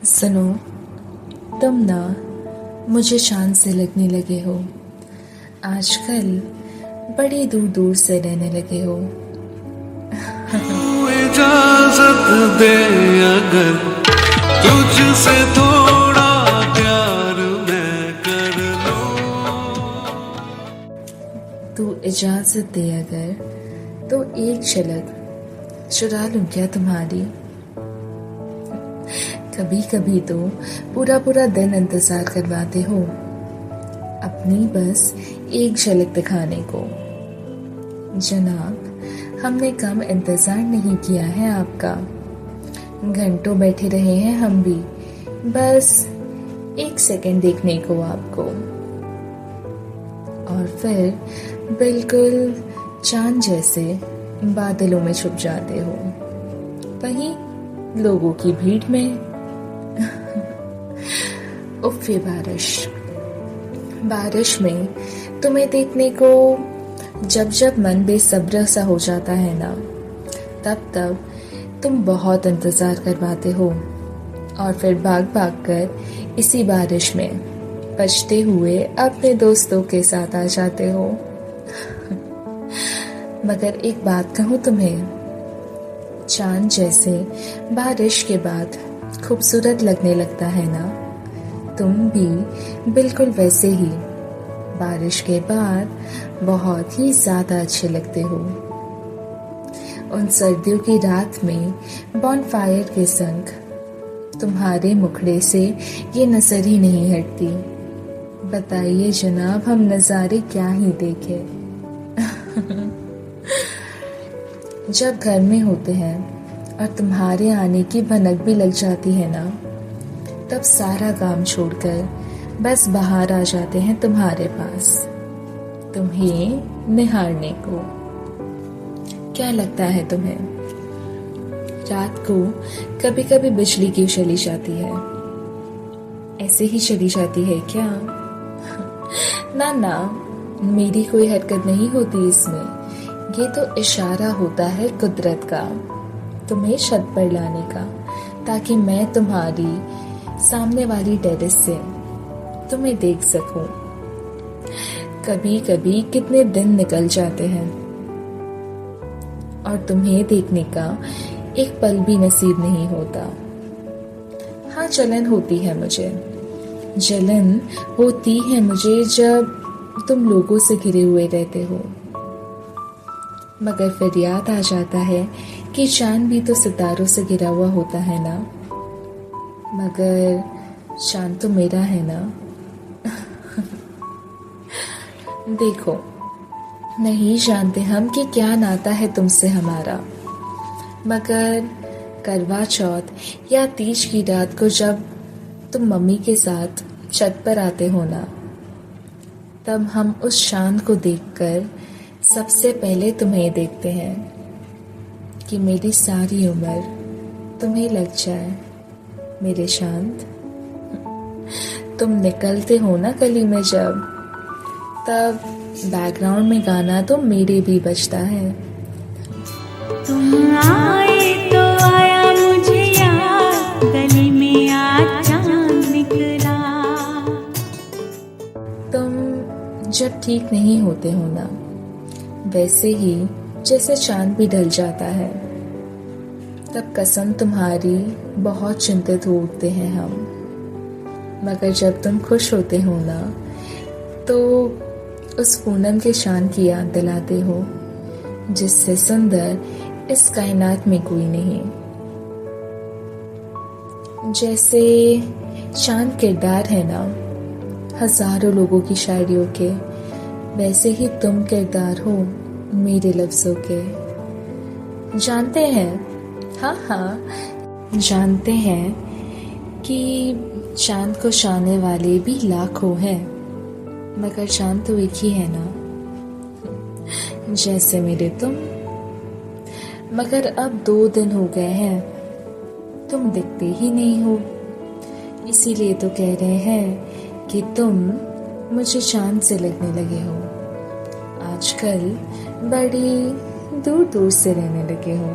सुनो, तुम ना मुझे चांद से लगने लगे हो। आजकल बड़ी दूर दूर से रहने लगे हो। इजाजत दे अगर तुझसे थोड़ा प्यार मैं कर लूं। तू इजाजत दे अगर तो एक झलक चुरा लूं क्या तुम्हारी। कभी कभी तो पूरा पूरा दिन इंतजार करवाते हो अपनी बस एक झलक दिखाने को। जनाब, हमने कम इंतजार नहीं किया है आपका। घंटों बैठे रहे हैं हम भी बस एक सेकंड देखने को आपको, और फिर बिल्कुल चांद जैसे बादलों में छुप जाते हो, वहीं लोगों की भीड़ में। उफ़े बारिश में तुम्हें देखने को जब जब मन बेसब्र सा हो जाता है ना, तब तब तुम बहुत इंतजार करवाते हो और फिर भाग भाग कर इसी बारिश में बचते हुए अपने दोस्तों के साथ आ जाते हो। मगर एक बात कहूँ तुम्हें, चांद जैसे बारिश के बाद खूबसूरत लगने लगता है ना, तुम भी बिल्कुल वैसे ही बारिश के बाद बहुत ही ज्यादा अच्छे लगते हो। उन सर्दियों की रात में बॉनफायर के संग तुम्हारे मुखड़े से ये नजर ही नहीं हटती। बताइए जनाब, हम नज़ारे क्या ही देखें। जब घर में होते हैं और तुम्हारे आने की भनक भी लग जाती है ना, तब सारा काम छोड़कर बस बाहर आ जाते हैं तुम्हारे पास, तुम्हें निहारने को। क्या लगता है तुम्हें, रात को कभी कभी बिजली क्यों चली जाती है? ऐसे ही चली जाती है क्या? ना ना, मेरी कोई हरकत नहीं होती इसमें। ये तो इशारा होता है कुदरत का तुम्हें छत पर लाने का, ताकि मैं तुम्हारी सामने वाली टेरेस से तुम्हें देख सकूं। कभी कभी कितने दिन निकल जाते हैं और तुम्हें देखने का एक पल भी नसीब नहीं होता। हाँ, जलन होती है मुझे, जलन होती है मुझे जब तुम लोगों से घिरे हुए रहते हो। मगर फिर याद आ जाता है कि चांद भी तो सितारों से घिरा हुआ होता है ना। मगर चांद तो मेरा है ना। देखो, नहीं जानते हम कि क्या नाता है तुमसे हमारा, मगर करवा चौथ या तीज की रात को जब तुम मम्मी के साथ छत पर आते हो ना, तब हम उस चांद को देखकर सबसे पहले तुम्हें देखते हैं कि मेरी सारी उम्र तुम्हें लग जाए मेरे चांद। तुम निकलते हो ना गली में जब, तब बैकग्राउंड में गाना तो मेरे भी बजता है। तुम आए तो आया मुझे याद, गली में आज चांद निकला। तुम जब ठीक नहीं होते हो ना, वैसे ही जैसे चांद भी ढल जाता है, तब कसम तुम्हारी बहुत चिंतित हो उठते हैं हम। मगर जब तुम खुश होते हो ना, तो उस पूनम के चांद की याद दिलाते हो, जिससे सुंदर इस कायनात में कोई नहीं। जैसे चांद किरदार है ना हजारों लोगों की शायरियों के, वैसे ही तुम किरदार हो मेरे लफ्जों के। जानते हैं, हाँ हाँ जानते हैं कि चांद को चाहने वाले भी लाखों हैं, मगर चांद तो एक ही है ना, जैसे मेरे तुम। मगर अब 2 दिन हो गए हैं, तुम दिखते ही नहीं हो। इसीलिए तो कह रहे हैं कि तुम मुझे चांद से लगने लगे हो। आजकल बड़ी दूर दूर से रहने लगे हो।